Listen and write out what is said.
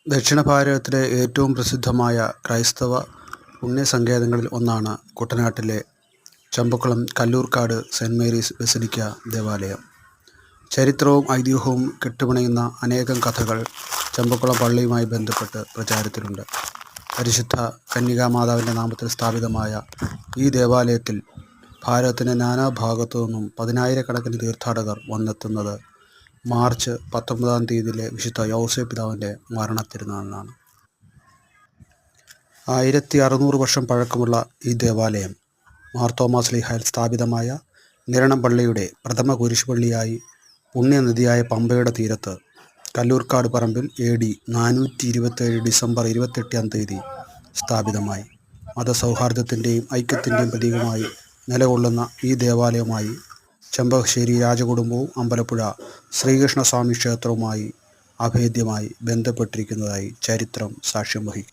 ദക്ഷിണ ഭാരതത്തിലെ ഏറ്റവും പ്രസിദ്ധമായ ക്രൈസ്തവ പുണ്യസങ്കേതങ്ങളിൽ ഒന്നാണ് കുട്ടനാട്ടിലെ Champakulam Kallurkad saint Mary's basilica ദേവാലയം. ചരിത്രവും ഐതിഹ്യവും കെട്ടുപിണയുന്ന അനേകം കഥകൾ ചമ്പക്കുളം പള്ളിയുമായി ബന്ധപ്പെട്ട് പ്രചാരത്തിലുണ്ട്. പരിശുദ്ധ കന്യകാമാതാവിൻ്റെ നാമത്തിൽ സ്ഥാപിതമായ ഈ ദേവാലയത്തിൽ ഭാരതത്തിൻ്റെ നാനാഭാഗത്തു നിന്നും പതിനായിരക്കണക്കിന് തീർത്ഥാടകർ വന്നെത്തുന്നത് മാർച്ച് 19-ാം തീയതിയിലെ വിശുദ്ധ യൗസേപ്പ് പിതാവിൻ്റെ മരണത്തിരുനാളിനാണ്. 1600 വർഷം പഴക്കമുള്ള ഈ ദേവാലയം മാർത്തോമാ ശ്ലീഹായിൽ സ്ഥാപിതമായ നിരണം പള്ളിയുടെ പ്രഥമ കുരിശുപള്ളിയായി പുണ്യനദിയായ പമ്പയുടെ തീരത്ത് കല്ലൂർക്കാട് പറമ്പിൽ AD 427 ഡിസംബർ 28-ാം തീയതി സ്ഥാപിതമായി. മതസൗഹാർദ്ദത്തിൻ്റെയും ഐക്യത്തിൻ്റെയും പ്രതീകമായി നിലകൊള്ളുന്ന ഈ ദേവാലയവുമായി ചെമ്പകശ്ശേരി രാജകുടുംബവും അമ്പലപ്പുഴ ശ്രീകൃഷ്ണസ്വാമി ക്ഷേത്രവുമായി അഭേദ്യമായി ബന്ധപ്പെട്ടിരിക്കുന്നതായി ചരിത്രം സാക്ഷ്യം വഹിക്കുന്നു.